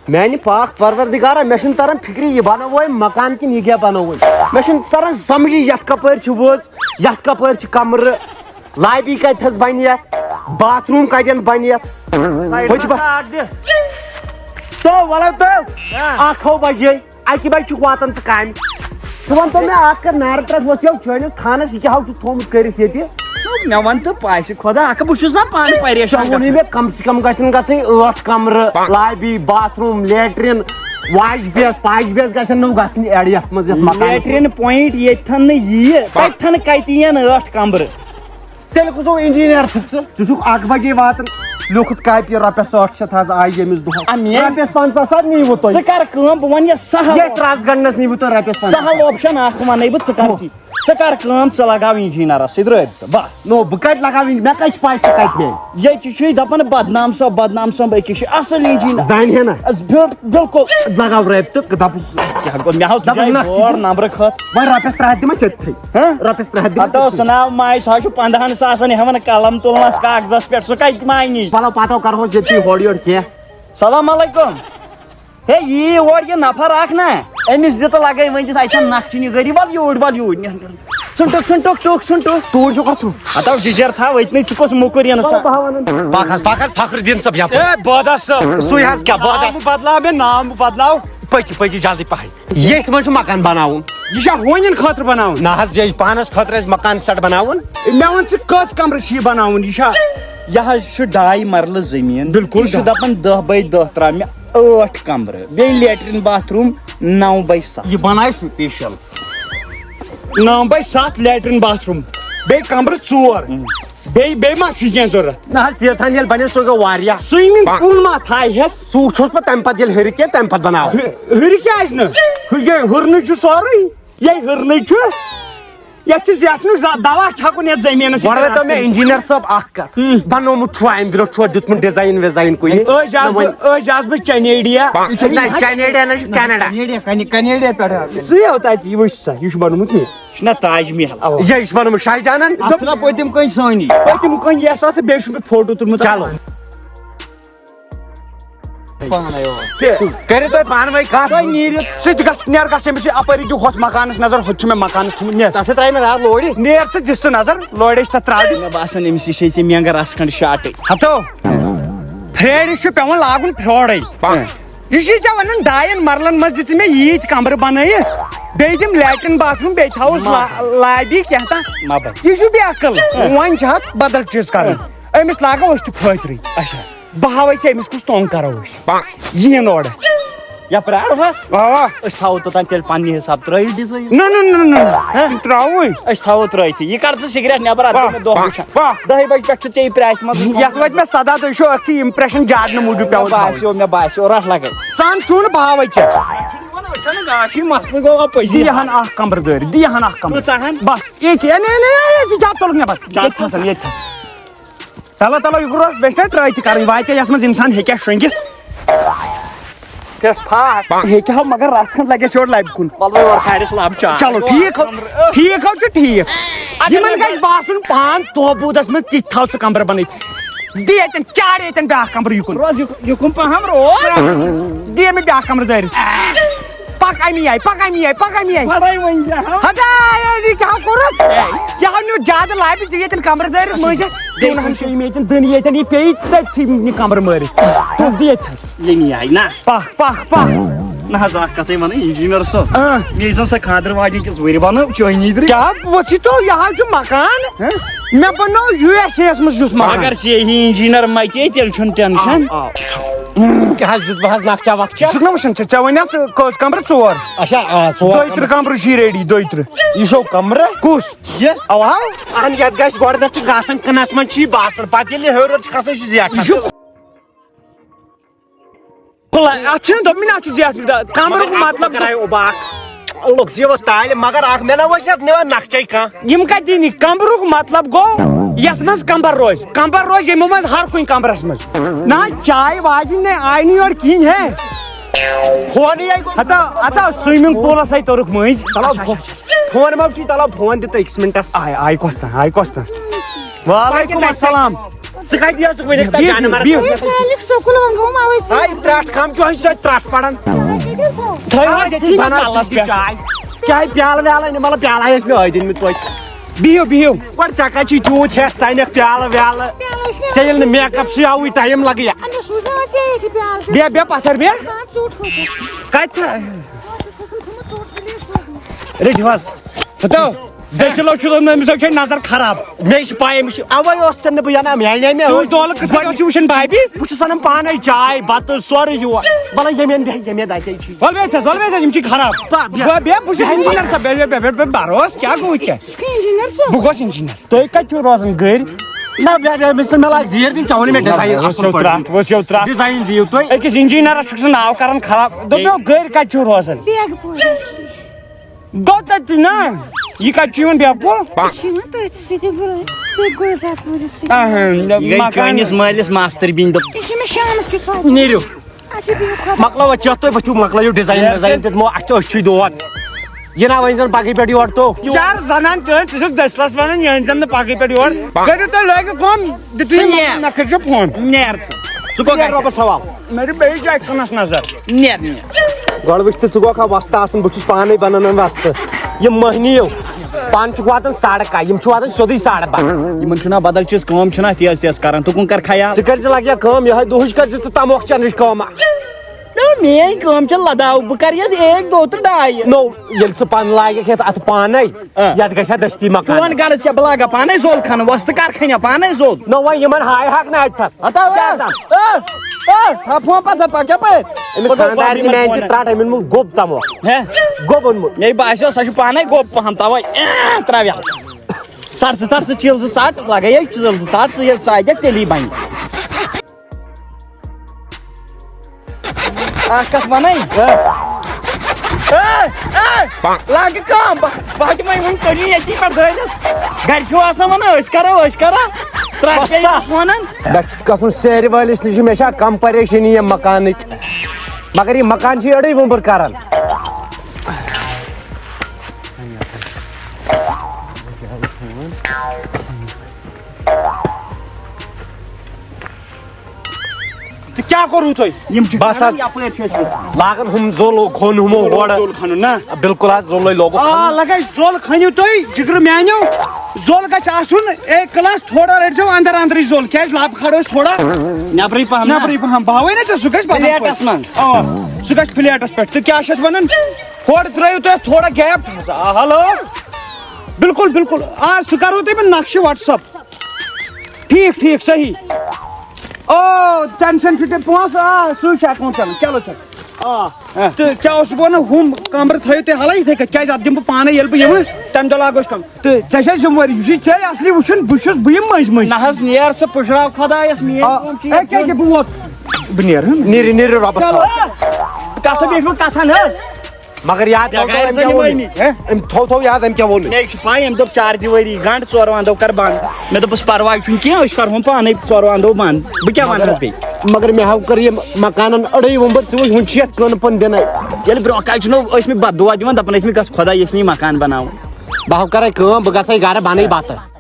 میانہِ پاک پروردگارا مےٚ چھُنہٕ تران فکری یہِ بناوو مکان کِنہٕ یہِ کیٛاہ بناوو مےٚ چھُنہٕ تران سمجھی یتھ کپٲرۍ چھِ وٲژ یتھ کپٲرۍ چھِ کمرٕ لابی کتھس بنہِ یتھ باتھ روٗم کتٮ۪ن بنہِ یتھ تو وَلو تو 1 بجے 1 بجہِ چھُکھ واتان ژٕ کامہِ ژٕ وَن تو مےٚ اکھ کتھ نارٕ پٮ۪ٹھ ؤسِو چٲنِس تھانس یہِ کیٛاہ چھُکھ تھومُت کٔرِتھ ییٚتہِ مےٚ وَن تہٕ پاسہِ خۄدا اکھ بہٕ چھُس نا پانہٕ پریشان ووٚنُے مےٚ کم سے کم گژھن گژھٕنۍ 8 کمرٕ لابی باتھ روٗم لیٹرِن واش بیس پاش بیس گژھن نہٕ گژھٕنۍ ایڈ یتھ منٛز لیٹرِن پوینٹ ییٚتھن نہٕ ییہِ تتھن کتہِ یِن 8 کمرٕ تیٚلہِ کُس انجیٖنیر چھُکھ ژٕ چھُکھ 1 بجے واتان لیوٗکھُتھ کاپی رۄپیس 800 حظ آیہِ ییٚمِس دۄہس رۄپیس 50 نیٖوٕ تۄہہِ ژٕ کر کٲم بہٕ ونہٕ یہِ سہل یتھ رس گنڈنس نیٖوٕ تۄہہِ رۄپیس سہل آپشن اکھ ونَے بہٕ ژٕ کر ژٕ کر کٲم ژٕ لگاو انجیٖنرس سۭتۍ رٲبطہٕ بس نو بہٕ کتہِ لگاوٕنۍ مےٚ کتہِ چھِ پاے سُہ کتہِ نیرِ ییٚتہِ چھُ دپان بدنام صٲب أکِس چھُ اصل انجیٖنر زانہِ ہے نا بِلکُل لگاو رٲبطہٕ دپُس کیٛاہ گوٚو مےٚ ہاو نمبرٕ خٲط وۄنۍ رۄپیس 3 ہتھ دِمس ییٚتھٕے رۄپیس 3 ہتھ پتہٕ اوس سُہ ماے سُہ حظ چھُ 15 ساسن ہٮ۪وان قلم تُلنس کاغذس پٮ۪ٹھ سُہ کتہِ مانی پلو پتو کرہوس ییٚتی ہورٕ یورٕ کینٛہہ سلام علیکم ہے یی اور یہِ نفر اکھ نا أمِس دِ تہٕ لگٲے ؤنِتھ اتٮ۪ن نقشہِ گٔری ول یوٗرۍ ژھُنٹُک توٗرۍ چھُ گژھُن ہتو جِجر تھاو أتنٕے ژٕ کُس مُکُر یِنہٕ پکھ حظ فخر الدین صٲب یپٲرۍ بٲدس صٲب سُے حظ کیٛاہ بٲدس بدلاو مےٚ ناو بدلاو پٔکِو جلدی پہن ییٚتھۍ منٛز چھُ مکان بناوُن یہِ چھا ہونٮ۪ن خٲطرٕ بناوُن نہ حظ یہِ پانس خٲطرٕ اَسہِ مکان سیٹ بناوُن مےٚ ون ژٕ کٔژ کمرٕ چھِ یہِ بناوُن یہِ چھا یہِ حظ چھُ 2 مرلہٕ زٔمیٖن بِلکُل یہِ چھُ دپان 10 by 10 تراو مےٚ 8 کمرٕ بیٚیہِ لیٹرِن باتھ روٗم 9 by 7 یہِ بنایہِ سُپیشل 9 by 7 لیٹرِن باتھ روٗم بیٚیہِ کمرٕ 4 بیٚیہِ ما چھُ کینٛہہ ضروٗرت نہ حظ تیٖژہن ییٚلہِ بنہِ سُہ گوٚو واریاہ سُومِنٛگ پوٗل ما تھایہس سُہ چھُس بہٕ تمہِ پتہٕ ییٚلہِ ہیٚرِ کینٛہہ تمہِ پتہٕ بناوو ہُرِ کیازِ نہٕ ہُرنٕے چھُ سورُے یے ہُرنٕے چھُ یتھ چھُ زیٹھنُک دوا چھکُن یتھ زٔمیٖنس گۄڈٕ ؤنۍتو مےٚ انجیٖنیر صٲب اکھ کتھ بنومُت چھُوا امہِ برونٛٹھ چھُوا دیُتمُت ڈِزاین وِزاین کُنہِ أسۍ آس بہٕ چنیڈیا چنیڈیا نہ چھُ کینیڈا پٮ۪ٹھ سُے او تتہِ یہِ وٕچھ سا یہِ چھُ بنومُت یہِ چھُ نا تاج محل یہِ چھُ بنومُت شاہ جانن پٔتِم کٔنۍ سٲنی پٔتِم کٔنۍ یس تہٕ بیٚیہِ چھُ مےٚ فوٹو تُلمُت چلو کٔرِو تُہۍ پانہٕ ؤنۍ کتھ نیٖرِتھ سُہ تہِ گژھ نیر گژھ أمِس اپٲری دِ ہۄتھ مکانس نظر ہُتہِ چھُ مےٚ مکانس تھوٚمُت نیر تتھ ترٛایہِ مےٚ راتھ لورِ نیر ژٕ دِ سُہ نظر لورِ چھِ تتھ ترٛاوٕنۍ مےٚ باسان أمِس یہِ چھِ ژےٚ مینٛگر رس کھنٛڈ شاٹٕے ہتو پھرٛیرِس چھُ پیٚوان لاگُن پھرٛوڈے یہِ چھُے ژےٚ ونان 2 مرلن منٛز دِژٕ مےٚ ییٖتۍ کمرٕ بنٲیِتھ بیٚیہِ دِم لیٹرِن باتھ روٗم بیٚیہِ تھاوُس لابی کیٛاہ تام یہِ چھُ بے عقل وۄنۍ چھِ اتھ بدل چیٖز کرُن أمِس لاگو أسۍ تہِ فٲطرٕے اچھا بہٕ ہاوے ژےٚ أمِس کُس تونٛگ کرو أسۍ یِن اورٕ یا پرٛارہوس أسۍ تھاوو توٚتام تیٚلہِ پننہِ حساب ترٲیِتھ ڈِزاین نہ ترٛاوٕے أسۍ تھاوو ترٲیتھٕے یہِ کر ژٕ سِگریٹ نٮ۪بر ادٕ مےٚ دۄہ وٕچھان 10 بجہِ پٮ۪ٹھ چھُ ژےٚ یہِ پرٛاسہِ منٛز یتھ واتہِ مےٚ 17 تُہۍ چھِو أتھی امپریشن جادنہٕ موٗجوٗب پیٚوان مےٚ باسیو رٹھ لگے ژٕ چھُو نہٕ بہٕ ہاوے ژےٚ مسلہٕ گوٚو پٔزی دِ ہن اکھ کمرٕ دٲرِتھ دِ ہن اکھ کمرٕ ژاہن بس ییٚتہِ جاب تُلُکھ نٮ۪بر ییٚتہِ تلو یہِ گوٚو بیٚیہِ چھِ ترٛٲے تہِ کرٕنۍ واتہِ یتھ منٛز انسان ہیٚکہِ شۄنٛگِتھ ہیٚکہِ ہا مگر رژھ کھنٛڈ لگٮ۪س یورٕ لبہِ کُن چلو ٹھیٖک حظ چھُ ٹھیٖک یِمن گژھِ باسُن پان توبوٗدس منٛز تِتھۍ تھاو ژٕ کمرٕ بنٲیِتھ دِ ییٚتٮ۪ن چاڑ ییٚتٮ۪ن بیاکھ کمرٕ یُکُن پہم روز دِ مےٚ بیاکھ کمرٕ دٲرِتھ پک امی آیہِ کیٛاہ کوٚرُتھ یہِ ہا نیوٗ زیادٕ لابہِ ژٕ ییٚتٮ۪ن کمرٕ دٲرِتھ مٲنٛزِتھ ییٚتٮ۪ن دٕنۍ ییٚتٮ۪ن یہِ پیٚیہِ تٔتھی یہِ کمرٕ مٲرِتھ تُل دِ ییٚتھس ییٚمی آیہِ نا پکھ نہ حظ اکھ کتھے ونٕے انجیٖنر صٲب مےٚ یی زن سۄ خانٛدر واجٮ۪ن کِس ؤرِ بنٲو چٲنی کیٛاہ وٕچھِو یہِ حظ چھُ مکان مےٚ بنوو USA یس منٛز یُتھ مگر اگر ژےٚ ہی انجیٖنر متے تیٚلہِ چھُنہٕ ٹٮ۪نشن کیٛاہ حظ دیُت بہٕ حظ نقشا وقشا چھُکھ نا وٕچھان ژےٚ وَنیتھ کٔژ کمرٕ 4 اچھا 22 کمرٕ چھِ ریڈی 22 یہِ چھو کمرٕ کُس یہِ اہن یتھ گژھِ گۄڈٕنیتھ چھُ گژھان کٕنس منٛز چھُ یہِ باسان پتہٕ ییٚلہِ یہِ ہیوٚر چھُ کھسان چھُ زیٹھان اتھ چھُنہٕ دوٚپمٕے نا اتھ چھُ زیٹھ کمرُک مطلب لوٚگ زیوٕ تالہِ مگر اکھ مےٚ نہ ٲسۍ یتھ نِوان نقشے کانٛہہ یِم کتہِ دِنی کمبرُک مطلب گوٚو یتھ منٛز کمبر روزِ یِمو منٛز ہر کُنہِ کمرس منٛز نہ چاے واجِنۍ نے آیہِ نہٕ یورٕ کِہینۍ ہے فونٕے ہتا سُومِنٛگ پوٗلس آیہِ توٚرُکھ مٔنٛزۍ فون ما چھُے تلو فون دِ تہٕ أکِس مِنٹس آیہِ کۄستان وعلیکُم السلام ژٕ کتہِ یہِ ژٕ ؤنِکھ تا جانور سالک سکول ونگو ما ویسی آی ترٛٹھ کم چھُ أسۍ سۭتۍ ترٛٹھ پران چاے چاے پیالہٕ ویالہٕ أنۍ مطلب پیالہٕ ٲسۍ مےٚ ٲدۍ أنمٕتۍ توتہِ بِہِو بِہِو گۄڈٕ ژےٚ کتہِ چھُے تیوٗت ہٮ۪تھ ژٕ انکھ پیالہٕ ویالہٕ ژےٚ ییٚلہِ نہٕ میک اپ چھُے آوٕے ٹایم لگہِ بیٚہہ پتھر بیٚہہ کتہِ رٔٹِو حظ فتو دٔسِلو چھُ أمِس چھِ نظر خراب مےٚ چھِ پاے أمِس چھِ اَوے اوس ژےٚ نہٕ بہٕ ینہٕ میانے مےٚ دولہٕ کِتھ پٲٹھۍ چھِ وٕچھان بابی بہٕ چھُس اَنان پانے چاے بتہٕ سورُے یور وَلہٕ ییٚمٮ۪ن بیٚہہِ ییٚمٮ۪ن اَتے چھُے ولویتھ یِم چھِ خراب بیٚہہ بہٕ چھُس انجیٖنر صٲب بیٚہہ بروس کیٛاہ گوٚو ژےٚ بہٕ گوس انجیٖنر تُہۍ کتہِ چھِو روزان گٔرۍ نہ أمِس مےٚ لاگہِ زیٖر دِنۍ ژےٚ ووٚنُے مےٚ ڈِزاین ڈِزاین دِیِو تُہۍ أکِس انجیٖنرس چھُکھ ژٕ ناو کران خراب دوٚپمو گٔرۍ کتہِ چھِو روزان بیگ پوش گوٚو تتہِ نا یہِ کتہِ چھُ یِوان بیپو تٔتھۍ سۭتۍ گُلزار پوٗرِس مکانس مٲلِس ماستر بیٚنہِ دوٚپ یہِ چھِ مےٚ شامس کیُتھ نیٖرِو اچھا بِہِو خۄدا مۄکلاو چٮ۪تھ تُہۍ ؤتھِو مۄکلٲیِو ڈِزاین وِزاین دِتمو اَسہِ چھُ أچھُے دود یہِ نا وۄنۍ زن پگہٕے پٮ۪ٹھ یورٕ تو کیٛاہ زنان چٲنۍ ژٕ چھُکھ دٔسلس ونان یہِ أنۍ زن نہٕ پگہٕے پٮ۪ٹھ یور کٔرِو تُہۍ لٲگِو کٲم دِتُے مےٚ کٔرۍزیو فون نیر ژٕ ژٕ نیرٕ رۄبس حوال مےٚ چھِ بیٚیہِ جایہِ کٕنس نظر نیر گۄڈٕ وٕچھ تہٕ ژٕ گوکھا وستہٕ آسُن بہٕ چھُس پانے بناوان وستہٕ یِم مٔہنِو پانہٕ چھُکھ واتان 12:30 یِم چھِ واتان سیوٚدُے 12:30 یِمن چھُنہ بدل چیٖز کٲم چھُنہ تیز تیز کران تُکُن کر خیال ژٕ کٔرۍ زِ لگیا کٲم یِہوے دُہٕچ کٔرۍ زِ ژٕ تموکھ چنٕچ کٲم میٲنۍ کٲم چھِ لداو بہٕ کرٕ یتھ 1 2 تہٕ 2 نو ییٚلہِ ژٕ پانہٕ لاگکھ یتھ اتھ پانے یتھ گژھِ ہا دٔستی مکان چون غرض کیٛاہ بہٕ لاگا پانے زول کھنہٕ وۄستہٕ کر کھنیا پانے زول نو وۄنۍ یِمن ہاے ہاکھ نہٕ اتھس فون پتھر پکیا پٲٹھۍ أمِس خانٛدارنہِ میانہِ تہِ ترٛٹھ أمۍ اوٚنمُت گوٚب تموکھ گوٚب اوٚنمُت مےٚ باسیو سۄ چھِ پانے گوٚب پہم توے تراویا ژٹ ژٕ چیٖل زٕ ژٹ لگٲیے چیٖل زٕ ژٹ ژٕ ییٚلہِ ژٕ دِکھ تیٚلی بنہِ اکھ کتھ ونے لاگہِ کٲم بہٕ ہٮ۪کہٕ وۄنۍ وۄنۍ کٔرِو ییٚتی پٮ۪ٹھ دٲرِتھ گرِ چھِو آسان ونان أسۍ کرو ترٛٹھ ونان مےٚ چھُ گژھُن سیرِ وٲلِس نِش مےٚ چھا کم پریشٲنی ییٚمہِ مکانٕچ مگر یہِ مکان چھُ أڑٕے وُمبُر کران تہٕ کیٛاہ کوٚروٕ تۄہہِ یِم چھِ بس حظ یپٲرۍ چھِ أسۍ لاگان ہُم زوٚل کھوٚن ہُمو اورٕ زول کھنُن نا بِلکُل حظ زوٚلٕے لوگُکھ لگے زول کھنِو تُہۍ جِگرٕ میانیو زول گژھِ آسُن اے کلاس تھوڑا رٔٹزیو انٛدر انٛدرٕے زول کیٛازِ لب کھڑو أسۍ تھوڑا نٮ۪برٕے پہم نٮ۪برٕے پہم بہٕ ہاوے نا ژےٚ سُہ گژھِ پلیٹس منٛز سُہ گژھِ پلیٹس پٮ۪ٹھ تہٕ کیٛاہ چھِ اتھ ونان ہورٕ ترٲیِو تُہۍ اتھ تھوڑا گیپ ہلو بِلکُل بِلکُل سُہ کرو تۄہہِ بہٕ نقشہٕ وٹس ایپ ٹھیٖک صحیح ٹینشن چھُ تیٚلہِ پونٛسہٕ سُے چھُ اٮ۪کاونٹ چلان چلو چلو تہٕ کیٛاہ اوسُس بہٕ ونان ہُم کمرٕ تھٲیِو تُہۍ حالے یِتھٕے کٔنۍ کیٛازِ اتھ دِمہٕ بہٕ پانے ییٚلہِ بہٕ یِمہٕ تمہِ دۄہ لاگو أسۍ کٲم تہٕ ژےٚ چھے ذِمہٕ وٲری یہِ چھُے ژےٚ اصلی وٕچھُن بہٕ چھُس بہٕ یِمہٕ مٔنٛزۍ نہ حظ نیر ژٕ پُشراو خۄدایس میٲنۍ کیٛاہ بہٕ ووت بہٕ نیرٕ نیٖرِو رۄبس حوال کتھ بیٚیہِ کتھن مگر یاد أمۍ تھوٚو یاد أمۍ کیٛاہ ووٚن مےٚ چھِ پاے أمۍ دوٚپ 4 دیوٲری گنٛٹہٕ 4 ونٛدو کر بنٛد مےٚ دوٚپُس پرواے چھُنہٕ کینٛہہ أسۍ کرہون پانے 4 ونٛدو بنٛد بہٕ کیٛاہ ونہس بیٚیہِ مگر مےٚ کٔر یِم مکانن أڑٕے وُمبر ژٕ وٕچھ وُنہِ چھِ یتھ کٕن پٕن دِنَے ییٚلہِ برونٛہہ کالہِ چھُنو ٲسۍ مٕتۍ بد دُعا دِوان دپان ٲسۍ مٕتۍ گژھ خۄدا یژھِ نہٕ یہِ مکان بناوُن بہٕ کرے کٲم بہٕ گژھے گرٕ بنٕے بتہٕ